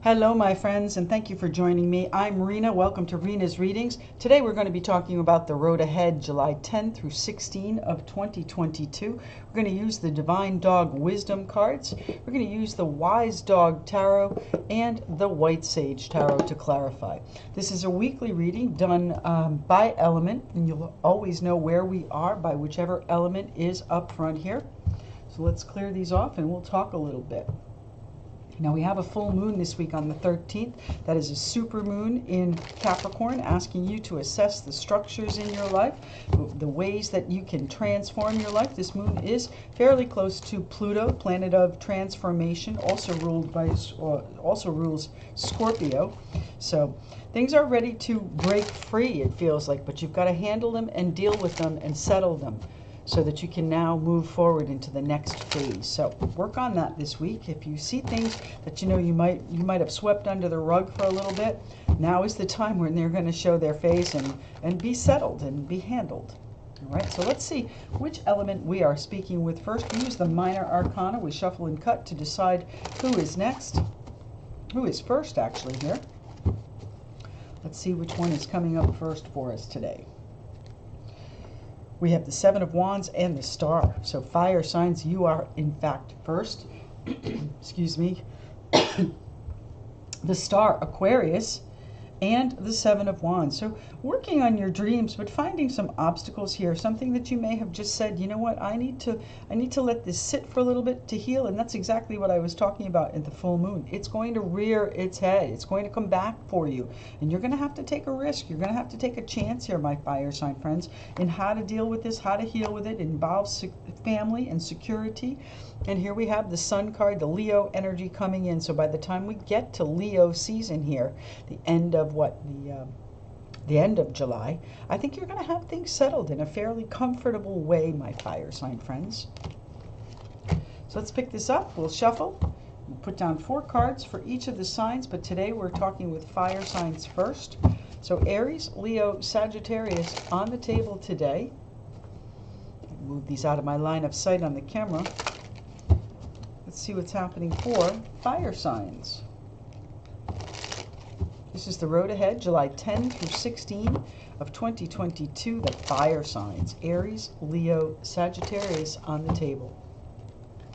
Hello, my friends, and thank you for joining me. I'm Rina. Welcome to Rina's Readings. Today we're going to be talking about the road ahead, July 10 through 16 of 2022. We're going to use the Divine Dog Wisdom cards. We're going to use the Wise Dog Tarot and the White Sage Tarot to clarify. This is a weekly reading done by element, and you'll always know where we are by whichever element is up front here. So let's clear these off and we'll talk a little bit. Now we have a full moon this week on the 13th. That is a super moon in Capricorn, asking you to assess the structures in your life, the ways that you can transform your life. This moon is fairly close to Pluto, planet of transformation, also rules Scorpio. So things are ready to break free, it feels like, but you've got to handle them and deal with them and settle them, so that you can now move forward into the next phase. So work on that this week. If you see things that you might have swept under the rug for a little bit, now is the time when they're going to show their face and be settled and be handled. All right, so let's see which element we are speaking with first. We use the minor arcana. We shuffle and cut to decide who is next, who is first actually here. Let's see which one is coming up first for us today. We have the Seven of Wands and the Star. So fire signs, you are in fact first. Excuse me. The Star, Aquarius, and the Seven of Wands. So working on your dreams, but finding some obstacles here, something that you may have just said, you know what, I need to let this sit for a little bit to heal. And that's exactly what I was talking about at the full moon. It's going to rear its head. It's going to come back for you. And you're going to have to take a risk. You're going to have to take a chance here, my fire sign friends, in how to deal with this, how to heal with it. It involves family and security. And here we have the Sun card, the Leo energy coming in. So by the time we get to Leo season here, the end of the end of July, I think you're going to have things settled in a fairly comfortable way, my fire sign friends. So let's pick this up. We'll shuffle. We'll put down 4 cards for each of the signs, but today we're talking with fire signs first. So Aries, Leo, Sagittarius on the table today. Move these out of my line of sight on the camera. Let's see what's happening for fire signs. This is the road ahead, July 10 through 16 of 2022, the fire signs. Aries, Leo, Sagittarius on the table.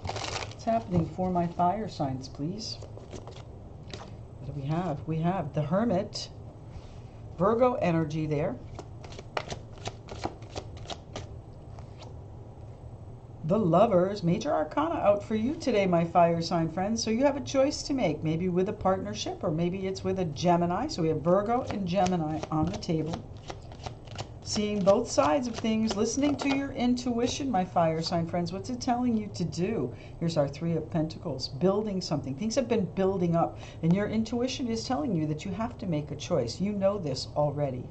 What's happening for my fire signs, please? What do we have? We have the Hermit, Virgo energy there. The Lovers, major arcana out for you today, my fire sign friends. So you have a choice to make, maybe with a partnership or maybe it's with a Gemini. So we have Virgo and Gemini on the table. Seeing both sides of things, listening to your intuition, my fire sign friends. What's it telling you to do? Here's our Three of Pentacles, building something. Things have been building up and your intuition is telling you that you have to make a choice. You know this already.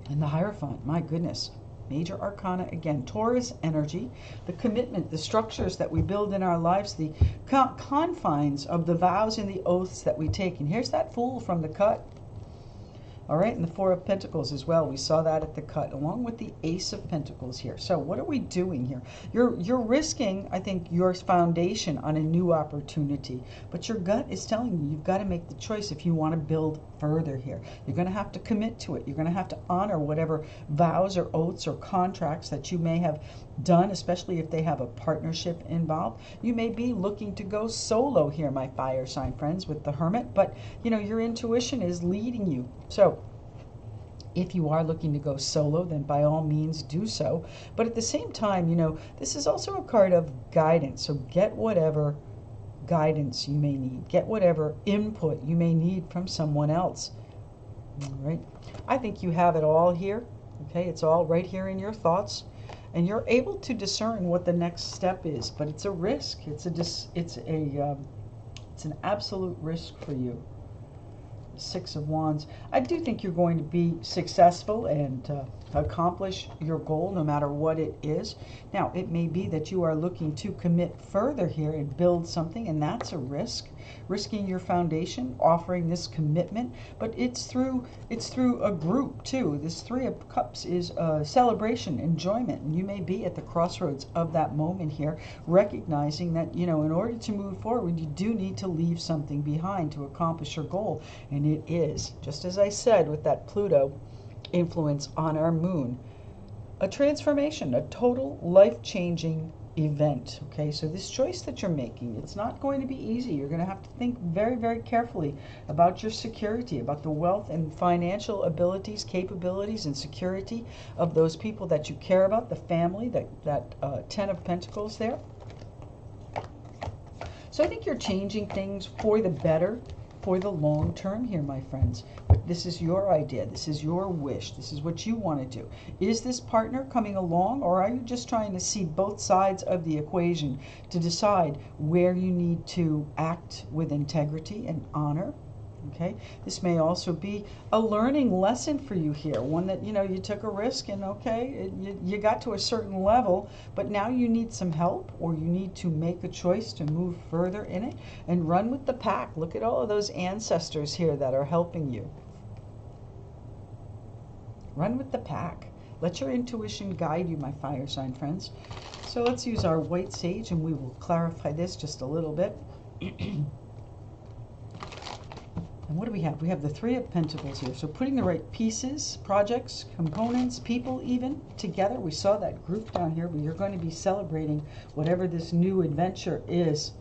And the Hierophant, my goodness. Major arcana again, Taurus energy, the commitment, the structures that we build in our lives, the confines of the vows and the oaths that we take. And here's that Fool from the cut. All right, and the Four of Pentacles as well. We saw that at the cut, along with the Ace of Pentacles here. So what are we doing here? You're risking, I think, your foundation on a new opportunity. But your gut is telling you you've got to make the choice if you want to build further here. You're going to have to commit to it. You're going to have to honor whatever vows or oaths or contracts that you may have done, especially if they have a partnership involved. You may be looking to go solo here, my fire sign friends, with the Hermit, but you know, your intuition is leading you. So if you are looking to go solo, then by all means do so. But at the same time, you know, this is also a card of guidance. So get whatever guidance you may need. Get whatever input you may need from someone else. All right. I think you have it all here. Okay. It's all right here in your thoughts. And you're able to discern what the next step is. But it's a risk. It's an absolute risk for you. Six of Wands. I do think you're going to be successful and accomplish your goal no matter what it is. Now, it may be that you are looking to commit further here and build something, and that's a risk. Risking your foundation, offering this commitment, but it's through a group too. This Three of Cups is a celebration, enjoyment, and you may be at the crossroads of that moment here, recognizing that, you know, in order to move forward, you do need to leave something behind to accomplish your goal. And it is, just as I said, with that Pluto influence on our moon, a transformation, a total life-changing event. Okay, so this choice that you're making, it's not going to be easy. You're going to have to think very, very carefully about your security, about the wealth and financial abilities, capabilities, and security of those people that you care about, the family, that Ten of Pentacles there. So I think you're changing things for the better, for the long term here, my friends. But this is your idea. This is your wish. This is what you want to do. Is this partner coming along, or are you just trying to see both sides of the equation to decide where you need to act with integrity and honor? Okay, this may also be a learning lesson for you here, one that, you know, you took a risk and okay, you got to a certain level, but now you need some help, or you need to make a choice to move further in it and run with the pack. Look at all of those ancestors here that are helping you. Run with the pack. Let your intuition guide you, my fire sign friends. So let's use our white sage and we will clarify this just a little bit. And what do we have? We have the Three of Pentacles here. So putting the right pieces, projects, components, people even together. We saw that group down here, but you're going to be celebrating whatever this new adventure is.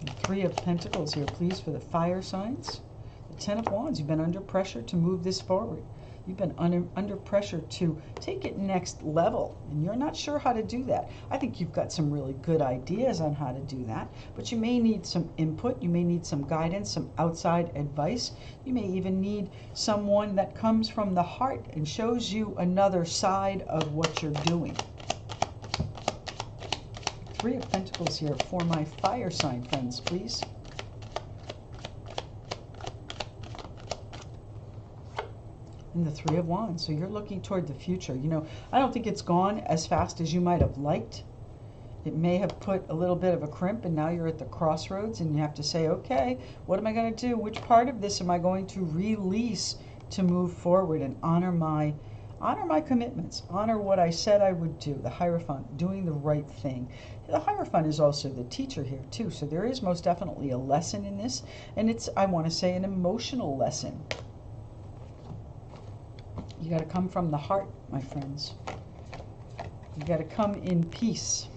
The Three of Pentacles here, please, for the fire signs. The Ten of Wands, you've been under pressure to move this forward. You've been under pressure to take it next level, and you're not sure how to do that. I think you've got some really good ideas on how to do that, but you may need some input. You may need some guidance, some outside advice. You may even need someone that comes from the heart and shows you another side of what you're doing. Three of Pentacles here for my fire sign friends, please. And the Three of Wands. So you're looking toward the future. You know, I don't think it's gone as fast as you might have liked. It may have put a little bit of a crimp, and now you're at the crossroads and you have to say, okay, what am I going to do? Which part of this am I going to release to move forward and honor my commitments, honor what I said I would do? The Hierophant, doing the right thing. The Hierophant is also the teacher here too, so there is most definitely a lesson in this, and it's, I want to say, an emotional lesson. You got to come from the heart, my friends. You got to come in peace.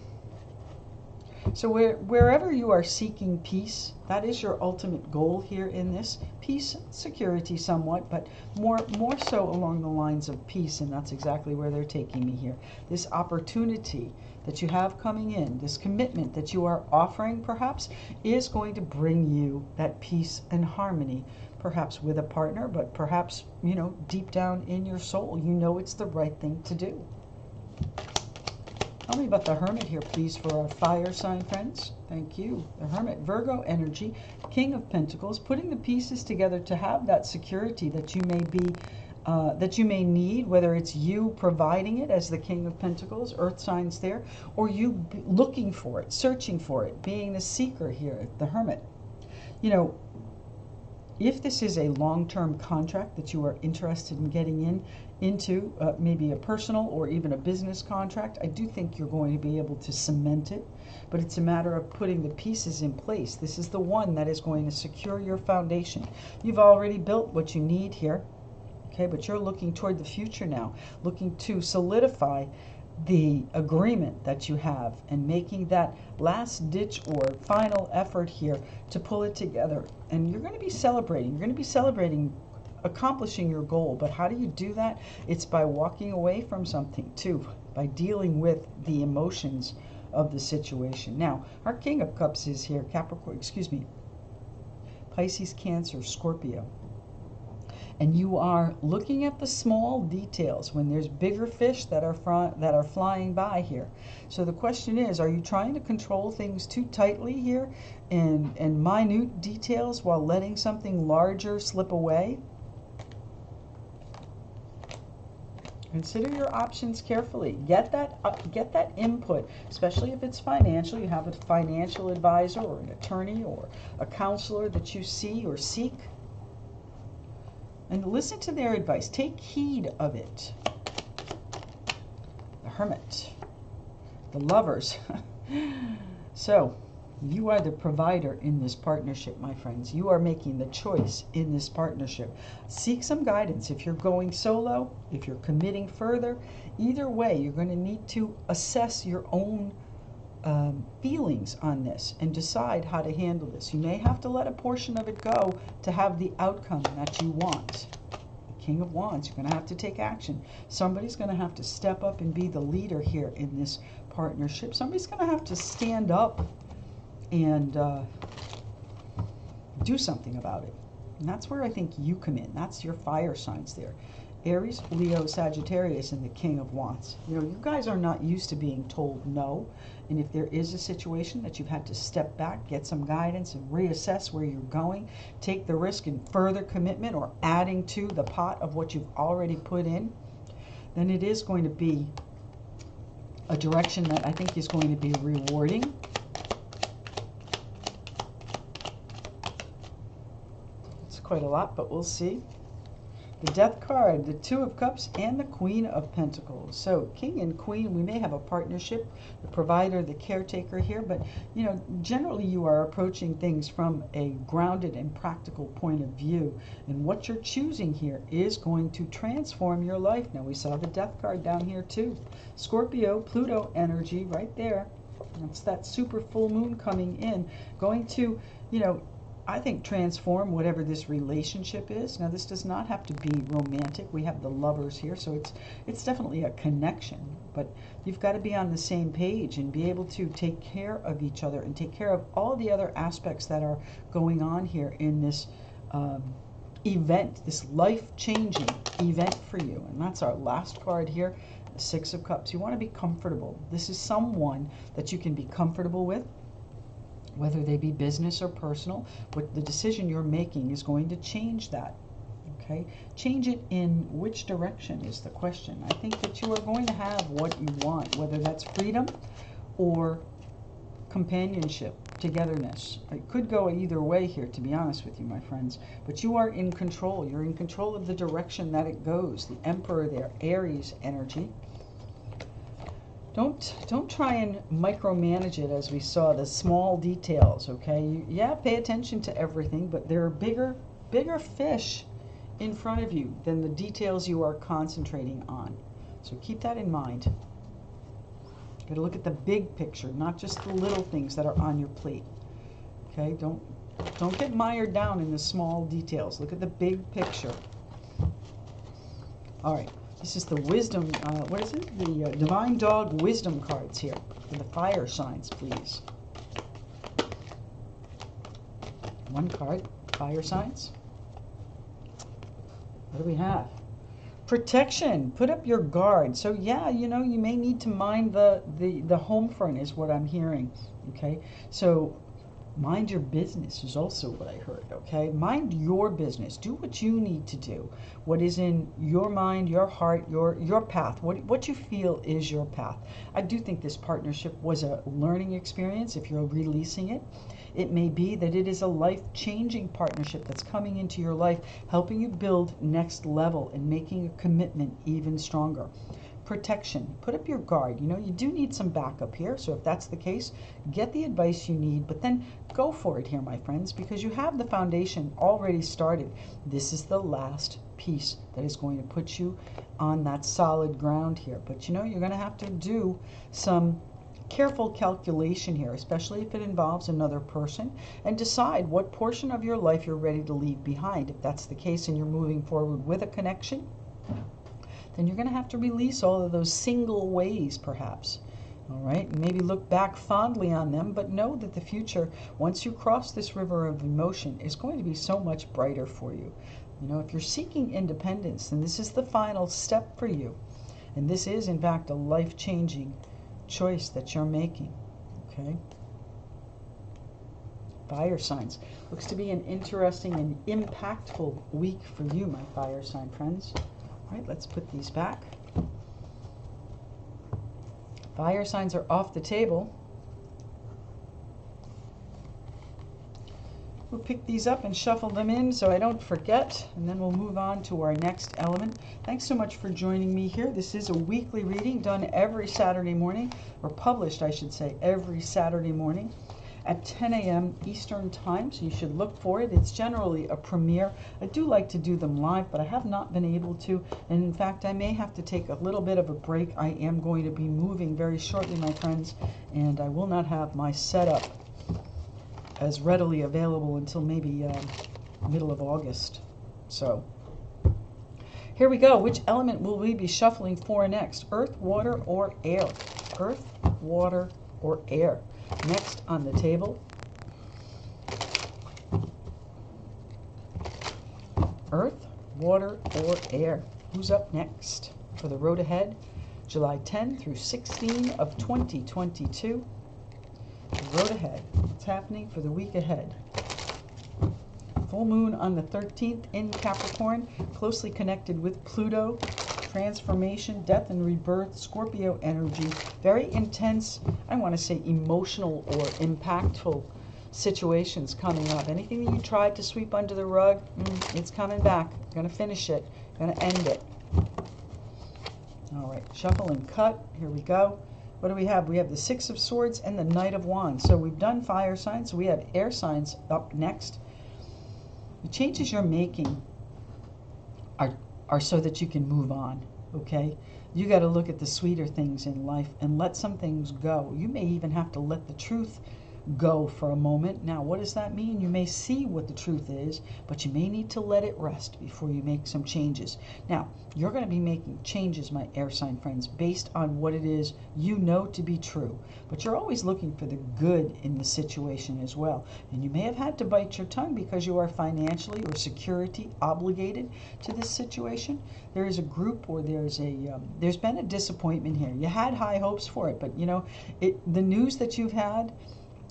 So wherever you are seeking peace, that is your ultimate goal here in this. Peace, security somewhat, but more so along the lines of peace, and that's exactly where they're taking me here. This opportunity that you have coming in, this commitment that you are offering perhaps, is going to bring you that peace and harmony, perhaps with a partner, but perhaps, you know, deep down in your soul, you know it's the right thing to do. Tell me about the Hermit here, please, for our fire sign friends. Thank you. The Hermit, Virgo energy, King of Pentacles, putting the pieces together to have that security that you may be, that you may need, whether it's you providing it as the King of Pentacles, earth signs there, or you looking for it, searching for it, being the seeker here, the Hermit. You know, if this is a long-term contract that you are interested in getting into, maybe a personal or even a business contract, I do think you're going to be able to cement it, but it's a matter of putting the pieces in place. This is the one that is going to secure your foundation. You've already built what you need here, okay, but you're looking toward the future now, looking to solidify the agreement that you have and making that last ditch or final effort here to pull it together. And you're going to be celebrating. You're going to be celebrating accomplishing your goal. But how do you do that? It's by walking away from something too, by dealing with the emotions of the situation. Now, our King of Cups is here, Capricorn, Pisces, Cancer, Scorpio. And you are looking at the small details when there's bigger fish that are flying by here. So the question is, are you trying to control things too tightly here and minute details while letting something larger slip away? Consider your options carefully. Get that input, especially if it's financial. You have a financial advisor or an attorney or a counselor that you see or seek. And listen to their advice. Take heed of it. The Hermit. The Lovers. So, you are the provider in this partnership, my friends. You are making the choice in this partnership. Seek some guidance. If you're going solo, if you're committing further, either way, you're going to need to assess your own feelings on this and decide how to handle this. You may have to let a portion of it go to have the outcome that you want. The King of Wands, you're going to have to take action. Somebody's going to have to step up and be the leader here in this partnership. Somebody's going to have to stand up and do something about it. And that's where I think you come in. That's your fire signs there. Aries, Leo, Sagittarius, and the King of Wands. You know, you guys are not used to being told no. And if there is a situation that you've had to step back, get some guidance, and reassess where you're going, take the risk in further commitment or adding to the pot of what you've already put in, then it is going to be a direction that I think is going to be rewarding. It's quite a lot, but we'll see. The Death card, the Two of Cups, and the Queen of Pentacles. So King and Queen, we may have a partnership, the provider, the caretaker here, but you know, generally you are approaching things from a grounded and practical point of view. And what you're choosing here is going to transform your life. Now we saw the Death card down here too. Scorpio, Pluto energy right there. That's that super full moon coming in, going to, you know, I think transform whatever this relationship is. Now this does not have to be romantic. We have the Lovers here, so it's definitely a connection. But you've got to be on the same page and be able to take care of each other and take care of all the other aspects that are going on here in this event, this life-changing event for you. And that's our last card here, the Six of Cups. You want to be comfortable. This is someone that you can be comfortable with, whether they be business or personal. But the decision you're making is going to change that. Okay, change it in which direction is the question. I think that you are going to have what you want, whether that's freedom or companionship, togetherness. It could go either way here, to be honest with you, my friends. But you are in control. You're in control of the direction that it goes. The Emperor there, Aries energy. Don't try and micromanage it, as we saw, the small details, okay? Yeah, pay attention to everything, but there are bigger fish in front of you than the details you are concentrating on. So keep that in mind. You got to look at the big picture, not just the little things that are on your plate. Okay? Don't get mired down in the small details. Look at the big picture. All right. This is the wisdom, what is it? The Divine Dog Wisdom cards here for the fire signs, please. One card, fire signs. What do we have? Protection. Put up your guard. So yeah, you know, you may need to mind the home front is what I'm hearing. Okay, so mind your business is also what I heard, okay? Mind your business. Do what you need to do. What is in your mind, your heart, your path, what you feel is your path. I do think this partnership was a learning experience if you're releasing it. It may be that it is a life-changing partnership that's coming into your life, helping you build next level and making a commitment even stronger. Protection. Put up your guard. You know, you do need some backup here. So if that's the case, get the advice you need, but then go for it here, my friends, because you have the foundation already started. This is the last piece that is going to put you on that solid ground here. But you know, you're going to have to do some careful calculation here, especially if it involves another person, and decide what portion of your life you're ready to leave behind. If that's the case and you're moving forward with a connection, then you're going to have to release all of those single ways, perhaps. All right, maybe look back fondly on them, but know that the future, once you cross this river of emotion, is going to be so much brighter for you. You know, if you're seeking independence, then this is the final step for you. And this is, in fact, a life-changing choice that you're making. Okay? Fire signs. Looks to be an interesting and impactful week for you, my fire sign friends. All right, let's put these back. Fire signs are off the table. We'll pick these up and shuffle them in so I don't forget, and then we'll move on to our next element. Thanks so much for joining me here. This is a weekly reading done every Saturday morning, or published, I should say, every Saturday morning at 10 a.m. Eastern Time, so you should look for it. It's generally a premiere. I do like to do them live, but I have not been able to, and in fact, I may have to take a little bit of a break. I am going to be moving very shortly, my friends, and I will not have my setup as readily available until maybe middle of August. So here we go. Which element will we be shuffling for next? Earth, water, or air? Earth, water, or air? Next on the table, earth, water, or air? Who's up next for the road ahead, July 10 through 16 of 2022? The road ahead. What's happening for the week ahead? Full moon on the 13th in Capricorn, closely connected with Pluto. Transformation, death and rebirth, Scorpio energy. Very intense, I want to say emotional or impactful situations coming up. Anything that you tried to sweep under the rug, it's coming back. Going to finish it. Going to end it. All right, shuffle and cut. Here we go. What do we have? We have the Six of Swords and the Knight of Wands. So we've done fire signs. So we have air signs up next. The changes you're making are so that you can move on, okay? You got to look at the sweeter things in life and let some things go. You may even have to let the truth go for a moment. Now, what does that mean? You may see what the truth is, but you may need to let it rest before you make some changes. Now, you're going to be making changes, my air sign friends, based on what it is you know to be true. But you're always looking for the good in the situation as well. And you may have had to bite your tongue because you are financially or security obligated to this situation. There is a group, or there's been a disappointment here. You had high hopes for it, but you know, the news that you've had,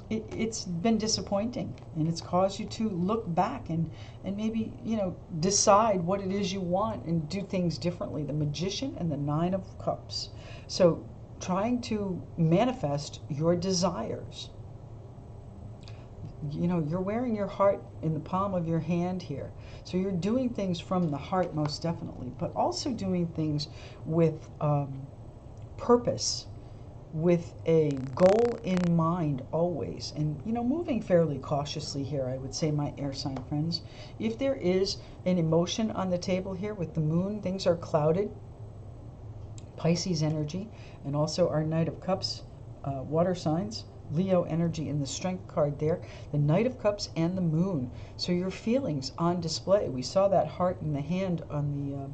it's been disappointing, and it's caused you to look back and maybe, you know, decide what it is you want and do things differently. The Magician and the Nine of Cups. So trying to manifest your desires. You know, you're wearing your heart in the palm of your hand here. So you're doing things from the heart, most definitely, but also doing things with purpose, with a goal in mind always, and you know, moving fairly cautiously here, I would say, my air sign friends. If there is an emotion on the table here with the moon, things are clouded, Pisces energy, and also our Knight of Cups, water signs, Leo energy in the Strength card there, the Knight of Cups and the moon. So your feelings on display. We saw that heart in the hand on the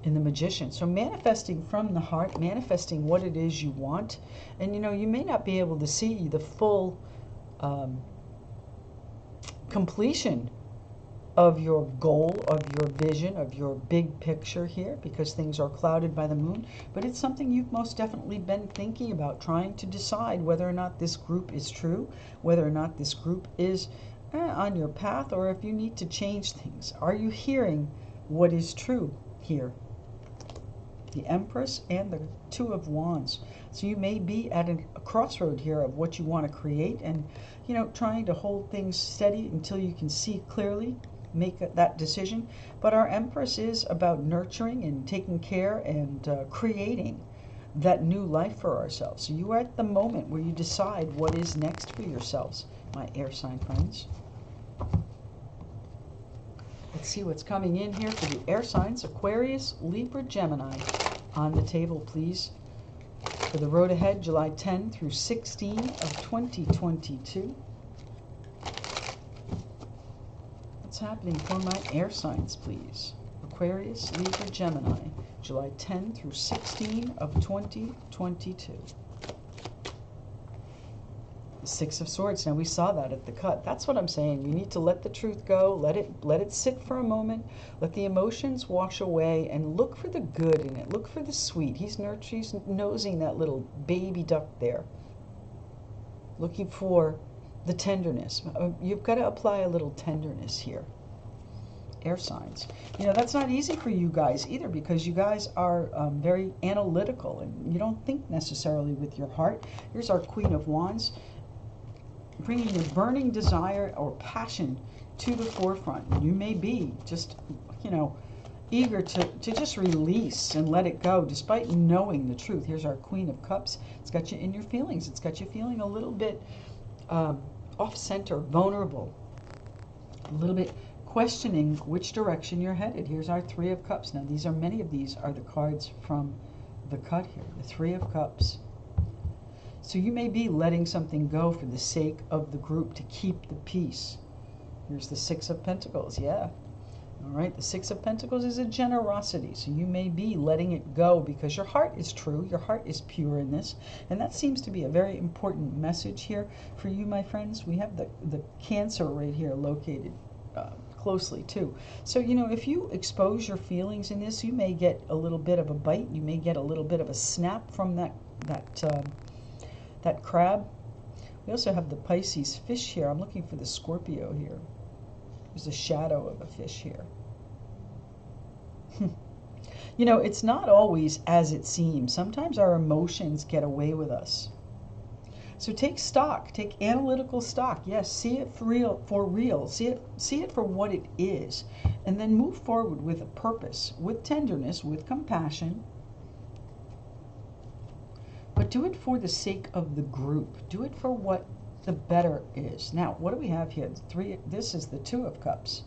in the Magician. So manifesting from the heart, manifesting what it is you want. And you know, you may not be able to see the full completion of your goal, of your vision, of your big picture here, because things are clouded by the moon, but it's something you've most definitely been thinking about, trying to decide whether or not this group is true, whether or not this group is on your path, or if you need to change things. Are you hearing what is true here? The Empress and the Two of Wands. So you may be at a crossroad here of what you want to create, and you know, trying to hold things steady until you can see clearly, make that decision. But our Empress is about nurturing and taking care and creating that new life for ourselves. So you are at the moment where you decide what is next for yourselves, my air sign friends. Let's see what's coming in here for the air signs. Aquarius, Libra, Gemini. On the table, please. For the road ahead, July 10 through 16 of 2022. What's happening for my air signs, please? Aquarius, Libra, Gemini. July 10 through 16 of 2022. Six of Swords. Now we saw that at the cut. That's what I'm saying. You need to let the truth go. Let it sit for a moment. Let the emotions wash away and look for the good in it. Look for the sweet. He's nosing that little baby duck there. Looking for the tenderness. You've got to apply a little tenderness here. Air signs. You know, that's not easy for you guys either, because you guys are very analytical and you don't think necessarily with your heart. Here's our Queen of Wands, bringing your burning desire or passion to the forefront. You may be just, you know, eager to just release and let it go despite knowing the truth. Here's our Queen of Cups. It's got you in your feelings. It's got you feeling a little bit off-center, vulnerable, a little bit questioning which direction you're headed. Here's our Three of Cups. Now many of these are the cards from the cut here, the Three of Cups. So you may be letting something go for the sake of the group, to keep the peace. Here's the Six of Pentacles. Yeah. All right. The Six of Pentacles is a generosity. So you may be letting it go because your heart is true. Your heart is pure in this. And that seems to be a very important message here for you, my friends. We have the Cancer right here located closely too. So, you know, if you expose your feelings in this, you may get a little bit of a bite. You may get a little bit of a snap from that crab. We also have the Pisces fish here. I'm looking for the Scorpio here. There's a shadow of a fish here. You know, it's not always as it seems. Sometimes our emotions get away with us. So take stock, take analytical stock. Yes, see it for real. See it for what it is. And then move forward with a purpose, with tenderness, with compassion. But do it for the sake of the group. Do it for what the better is. Now, what do we have here? This is the Two of Cups.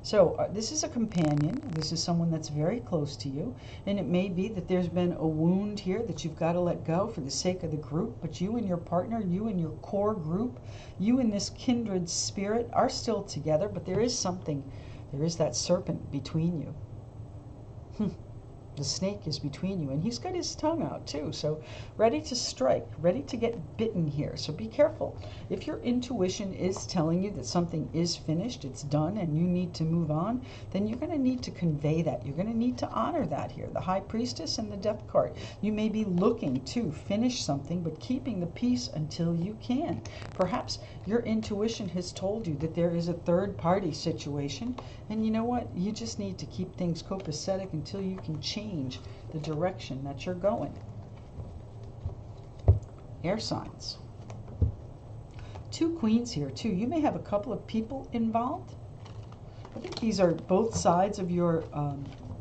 So this is a companion. This is someone that's very close to you. And it may be that there's been a wound here that you've got to let go for the sake of the group. But you and your partner, you and your core group, you and this kindred spirit are still together. But there is that serpent between you. The snake is between you, and he's got his tongue out too, so ready to strike, ready to get bitten here. So be careful. If your intuition is telling you that something is finished, it's done, and you need to move on, then you're going to need to convey that. You're going to need to honor that here. The High Priestess and the Death card. You may be looking to finish something, but keeping the peace until you can. Perhaps your intuition has told you that there is a third-party situation, and you know what? You just need to keep things copacetic until you can change the direction that you're going. Air signs. Two queens here too. You may have a couple of people involved. I think these are both sides of your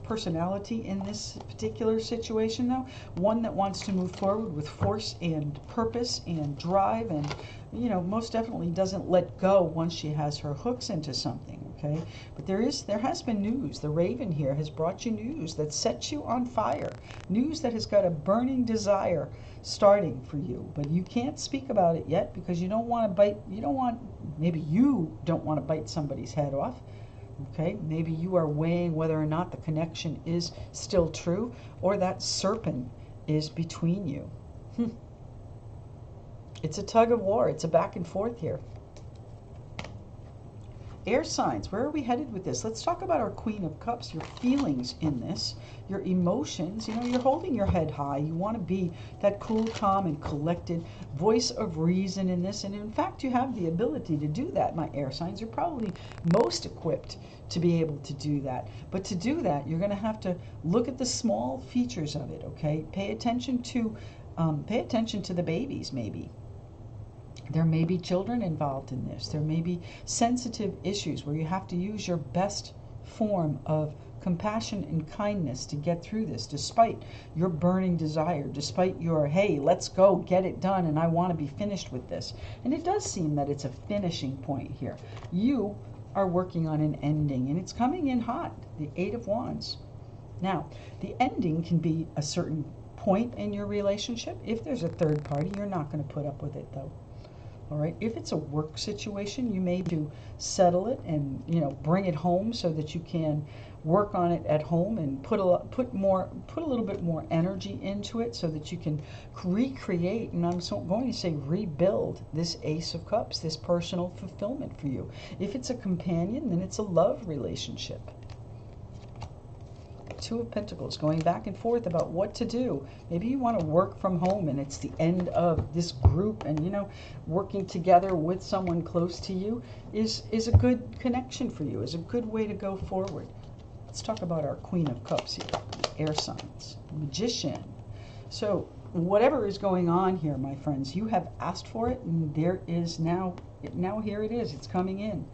personality in this particular situation though. One that wants to move forward with force and purpose and drive, and you know, most definitely doesn't let go once she has her hooks into something. Okay, but there has been news. The Raven here has brought you news that sets you on fire. News that has got a burning desire starting for you, but you can't speak about it yet because you don't want to bite. Maybe you don't want to bite somebody's head off. Okay, maybe you are weighing whether or not the connection is still true, or that serpent is between you. It's a tug of war. It's a back and forth here. Air signs, where are we headed with this? Let's talk about our Queen of Cups, your feelings in this, your emotions. You know, you're holding your head high. You want to be that cool, calm, and collected voice of reason in this. And in fact, you have the ability to do that, my air signs. You're probably most equipped to be able to do that. But to do that, you're going to have to look at the small features of it, okay? Pay attention to the babies, maybe. There may be children involved in this. There may be sensitive issues where you have to use your best form of compassion and kindness to get through this, despite your burning desire, despite your, hey, let's go, get it done, and I want to be finished with this. And it does seem that it's a finishing point here. You are working on an ending, and it's coming in hot, the Eight of Wands. Now, the ending can be a certain point in your relationship. If there's a third party, you're not going to put up with it, though. All right, if it's a work situation, you may to settle it and, you know, bring it home so that you can work on it at home and put a little bit more energy into it so that you can recreate, and I'm going to say rebuild, this Ace of Cups, this personal fulfillment for you. If it's a companion, then it's a love relationship. Two of Pentacles, going back and forth about what to do. Maybe you want to work from home and it's the end of this group, and, you know, working together with someone close to you is a good connection for you, is a good way to go forward. Let's talk about our Queen of Cups here, air signs, Magician. So whatever is going on here, my friends, you have asked for it, and there is now here it is, it's coming in.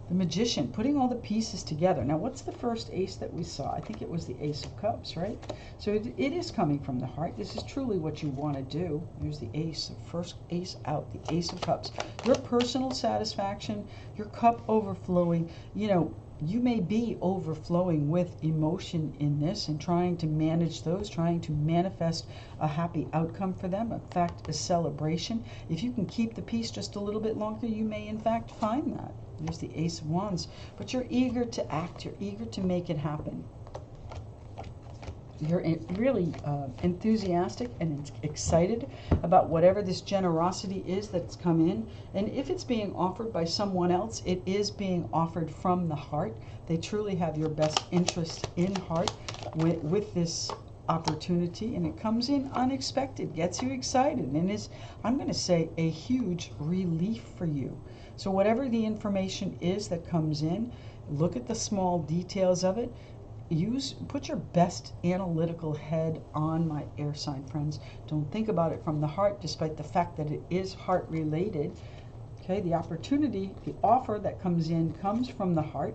The Magician, putting all the pieces together. Now, what's the first ace that we saw? I think it was the Ace of Cups, right? So it is coming from the heart. This is truly what you want to do. There's the ace, the first ace out, the Ace of Cups. Your personal satisfaction, your cup overflowing. You know, you may be overflowing with emotion in this and trying to manage those, trying to manifest a happy outcome for them, in fact, a celebration. If you can keep the peace just a little bit longer, you may, in fact, find that. There's the Ace of Wands. But you're eager to act. You're eager to make it happen. You're really enthusiastic and excited about whatever this generosity is that's come in. And if it's being offered by someone else, it is being offered from the heart. They truly have your best interest in heart with this opportunity. And it comes in unexpected, gets you excited, and is, I'm going to say, a huge relief for you. So whatever the information is that comes in, look at the small details of it. Put your best analytical head on, my air sign friends. Don't think about it from the heart, despite the fact that it is heart related. Okay, the opportunity, the offer that comes in comes from the heart.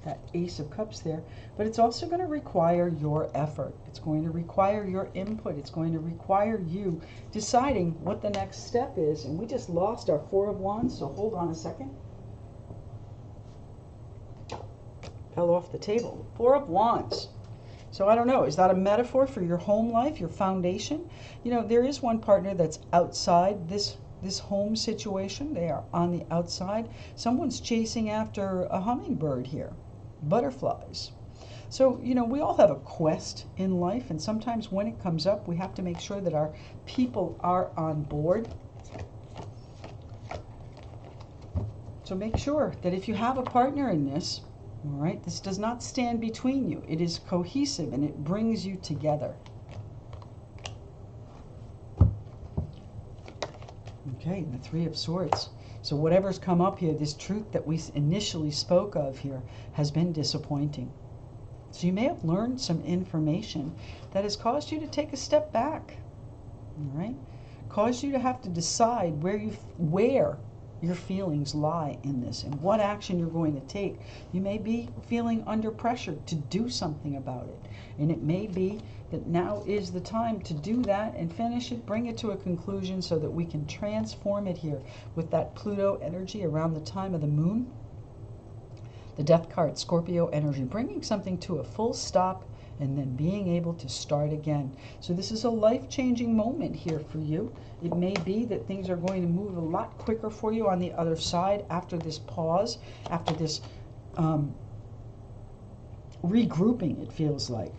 That Ace of Cups there, but it's also going to require your effort. It's going to require your input. It's going to require you deciding what the next step is. And we just lost our Four of Wands, so hold on a second. Fell off the table. Four of Wands. So I don't know, is that a metaphor for your home life, your foundation? You know, there is one partner that's outside this home situation. They are on the outside. Someone's chasing after a hummingbird here. Butterflies. So, you know, we all have a quest in life, and sometimes when it comes up, we have to make sure that our people are on board. So make sure that if you have a partner in this, all right, this does not stand between you. It is cohesive and it brings you together. Okay, the Three of Swords. So whatever's come up here, this truth that we initially spoke of here has been disappointing. So you may have learned some information that has caused you to take a step back. All right? Caused you to have to decide where your feelings lie in this and what action you're going to take. You may be feeling under pressure to do something about it. And it may be that now is the time to do that and finish it, bring it to a conclusion so that we can transform it here with that Pluto energy around the time of the moon. The Death card, Scorpio energy, bringing something to a full stop and then being able to start again. So this is a life-changing moment here for you. It may be that things are going to move a lot quicker for you on the other side after this pause, after this regrouping, it feels like.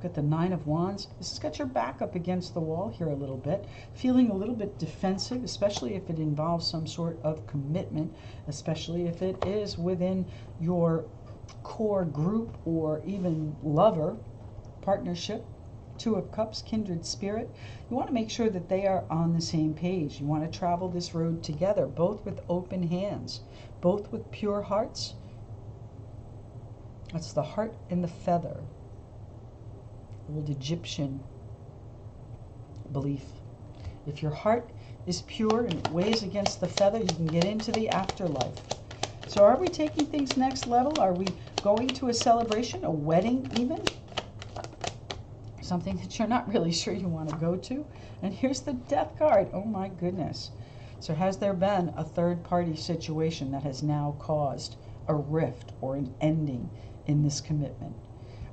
Got the Nine of Wands. This has got your back up against the wall here a little bit, feeling a little bit defensive, especially if it involves some sort of commitment, especially if it is within your core group or even lover partnership. Two of Cups, kindred spirit. You want to make sure that they are on the same page. You want to travel this road together, both with open hands, both with pure hearts. That's the heart and the feather. Old Egyptian belief. If your heart is pure and it weighs against the feather, you can get into the afterlife. So are we taking things next level? Are we going to a celebration, a wedding even? Something that you're not really sure you want to go to? And here's the Death card. Oh my goodness. So has there been a third-party situation that has now caused a rift or an ending in this commitment?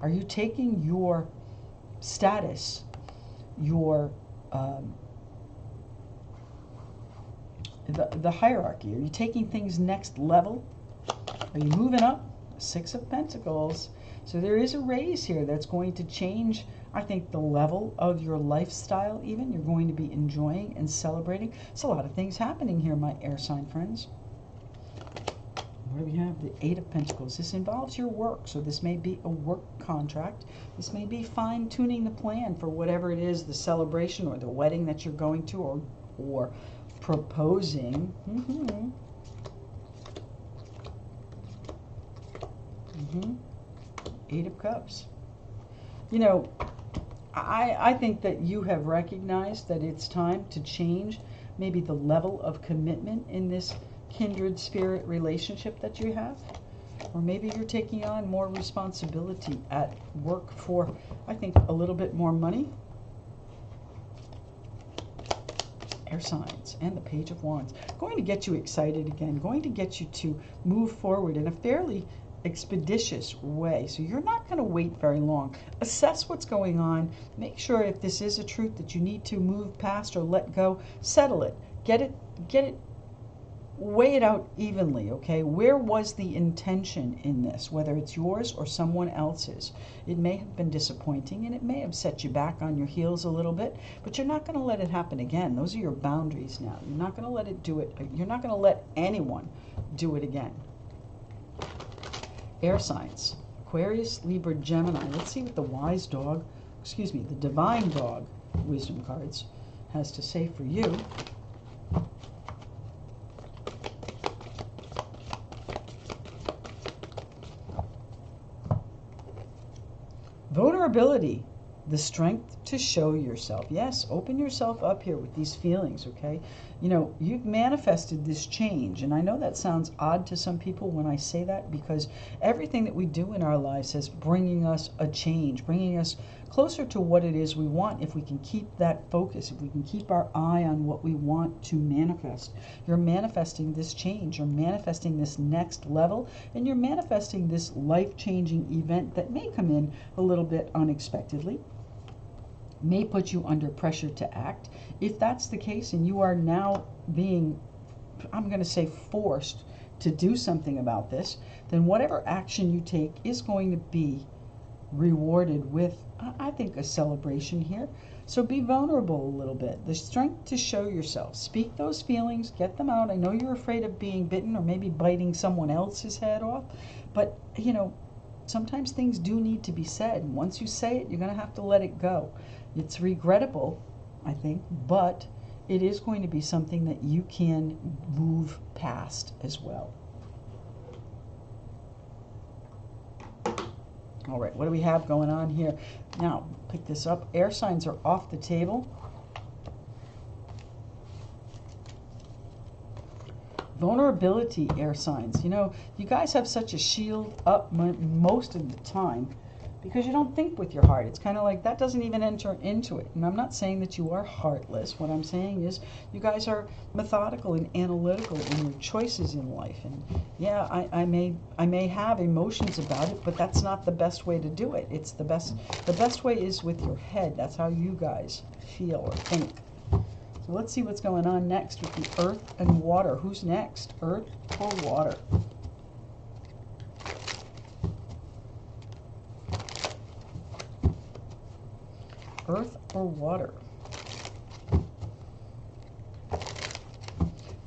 Are you taking your status, your um, the hierarchy. Are you taking things next level? Are you moving up? Six of Pentacles. So there is a raise here that's going to change, I think, the level of your lifestyle even. You're going to be enjoying and celebrating. It's a lot of things happening here, my air sign friends. What do we have? The Eight of Pentacles. This involves your work. So this may be a work contract. This may be fine-tuning the plan for whatever it is, the celebration or the wedding that you're going to, or proposing. Eight of Cups. You know, I think that you have recognized that it's time to change maybe the level of commitment in this kindred spirit relationship that you have. Or maybe you're taking on more responsibility at work for, I think, a little bit more money. Air signs and the Page of Wands. Going to get you excited again. Going to get you to move forward in a fairly expeditious way. So you're not going to wait very long. Assess what's going on. Make sure if this is a truth that you need to move past or let go, settle it. Get it, weigh it out evenly, okay? Where was the intention in this, whether it's yours or someone else's? It may have been disappointing and it may have set you back on your heels a little bit, but you're not going to let it happen again. Those are your boundaries now. You're not going to let it do it. You're not going to let anyone do it again. Air signs, Aquarius, Libra, Gemini. Let's see what the wise dog, excuse me, the divine dog wisdom cards has to say for you. Vulnerability, the strength to show yourself. Yes, open yourself up here with these feelings, okay? You know, you've manifested this change, and I know that sounds odd to some people when I say that, because everything that we do in our lives is bringing us a change, bringing us closer to what it is we want if we can keep that focus, if we can keep our eye on what we want to manifest. You're manifesting this change, you're manifesting this next level, and you're manifesting this life-changing event that may come in a little bit unexpectedly, may put you under pressure to act. If that's the case and you are now being, I'm going to say, forced to do something about this, then whatever action you take is going to be rewarded with, I think, a celebration here. So be vulnerable a little bit. The strength to show yourself. Speak those feelings, get them out. I know you're afraid of being bitten or maybe biting someone else's head off, but you know, sometimes things do need to be said. And once you say it, you're going to have to let it go. It's regrettable, I think, but it is going to be something that you can move past as well. All right, what do we have going on here? Now, pick this up. Air signs are off the table. Vulnerability, air signs. You know, you guys have such a shield up most of the time because you don't think with your heart. It's kind of like that doesn't even enter into it. And I'm not saying that you are heartless. What I'm saying is you guys are methodical and analytical in your choices in life. And yeah, I may have emotions about it, but that's not the best way to do it. It's the best way is with your head. That's how you guys feel or think. So let's see what's going on next with the earth and water. Who's next? Earth or water? Earth or water?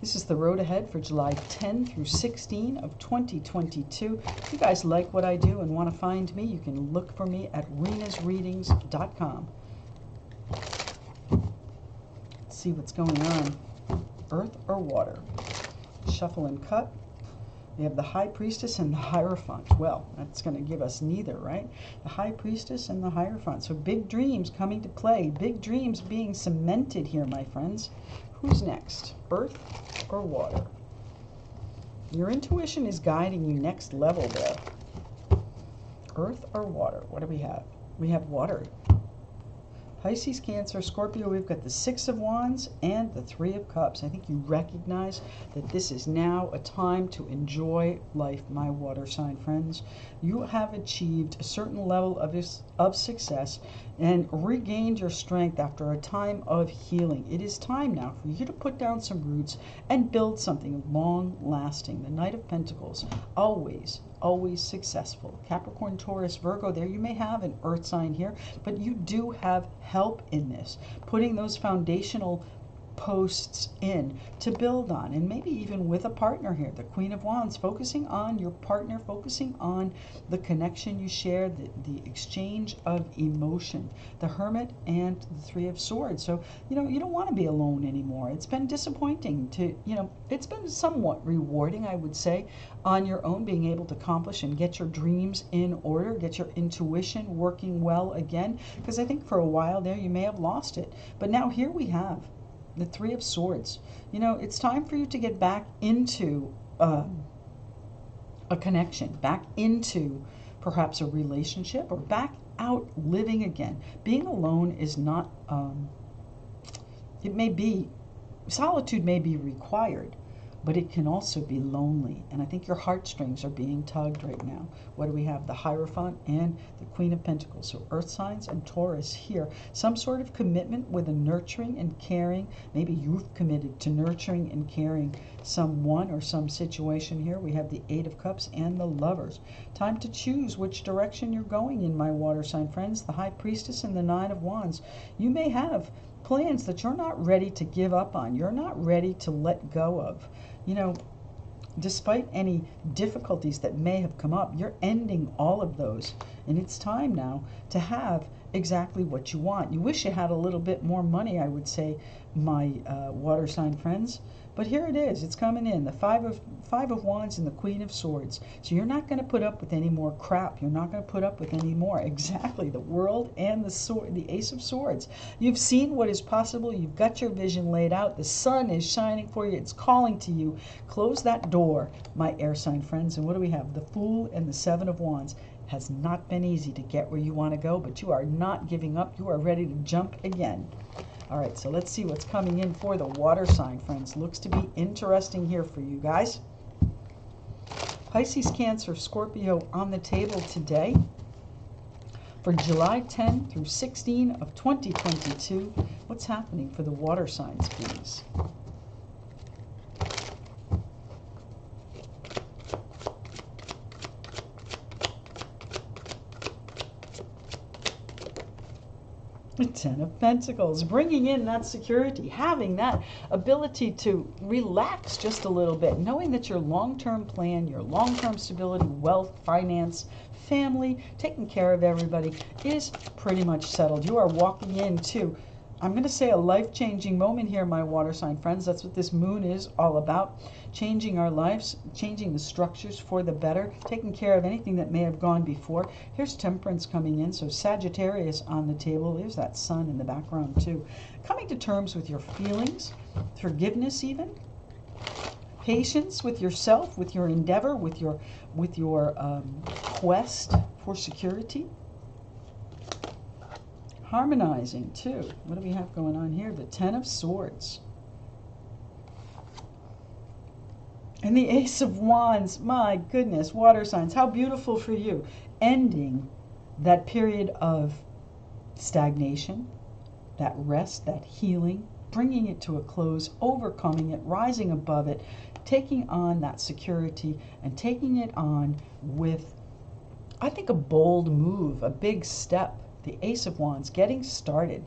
This is the road ahead for July 10 through 16 of 2022. If you guys like what I do and want to find me, you can look for me at renasreadings.com. Let's see what's going on. Earth or water? Shuffle and cut. We have the High Priestess and the Hierophant. Well, that's going to give us neither, right? The High Priestess and the Hierophant. So big dreams coming to play. Big dreams being cemented here, my friends. Who's next? Earth or water? Your intuition is guiding you next level there. Earth or water? What do we have? We have water. Pisces, Cancer, Scorpio, we've got the Six of Wands and the Three of Cups. I think you recognize that this is now a time to enjoy life, my water sign friends. You have achieved a certain level of success and regained your strength after a time of healing. It is time now for you to put down some roots and build something long lasting. The Knight of Pentacles, always successful. Capricorn, Taurus, Virgo, there you may have an earth sign here, but you do have help in this. Putting those foundational posts in to build on, and maybe even with a partner here. The Queen of Wands, focusing on your partner, focusing on the connection you share, the exchange of emotion. The Hermit and the Three of Swords. So, you don't want to be alone anymore. It's been disappointing to, it's been somewhat rewarding, I would say, on your own, being able to accomplish and get your dreams in order, get your intuition working well again, because I think for a while there you may have lost it. But now here we have the Three of Swords. It's time for you to get back into a connection, back into perhaps a relationship, or back out living again. Being alone is not, solitude may be required, but it can also be lonely. And I think your heartstrings are being tugged right now. What do we have? The Hierophant and the Queen of Pentacles. So earth signs and Taurus here. Some sort of commitment with a nurturing and caring. Maybe you've committed to nurturing and caring someone or some situation here. We have the Eight of Cups and the Lovers. Time to choose which direction you're going in, my water sign friends. The High Priestess and the Nine of Wands. You may have plans that you're not ready to give up on. You're not ready to let go of. Despite any difficulties that may have come up, you're ending all of those. And it's time now to have exactly what you want. You wish you had a little bit more money, I would say, my water sign friends. But here it is. It's coming in. The Five of Wands and the Queen of Swords. So you're not going to put up with any more crap. You're not going to put up with any more. Exactly. The World and the Sword, the Ace of Swords. You've seen what is possible. You've got your vision laid out. The sun is shining for you. It's calling to you. Close that door, my air sign friends. And what do we have? The Fool and the Seven of Wands. Has not been easy to get where you want to go, but you are not giving up. You are ready to jump again. All right, so let's see what's coming in for the water sign, friends. Looks to be interesting here for you guys. Pisces, Cancer, Scorpio on the table today for July 10 through 16 of 2022. What's happening for the water signs, please? The Ten of Pentacles, bringing in that security, having that ability to relax just a little bit, knowing that your long-term plan, your long-term stability, wealth, finance, family, taking care of everybody is pretty much settled. You are walking into, I'm going to say, a life-changing moment here, my water sign friends. That's what this moon is all about. Changing our lives, changing the structures for the better, taking care of anything that may have gone before. Here's Temperance coming in, so Sagittarius on the table. There's that sun in the background too. Coming to terms with your feelings, forgiveness even, patience with yourself, with your endeavor, with your quest for security. Harmonizing too. What do we have going on here? The Ten of Swords. And the Ace of Wands. My goodness, water signs. How beautiful for you. Ending that period of stagnation, that rest, that healing, bringing it to a close, overcoming it, rising above it, taking on that security and taking it on with, I think, a bold move, a big step. The Ace of Wands, getting started.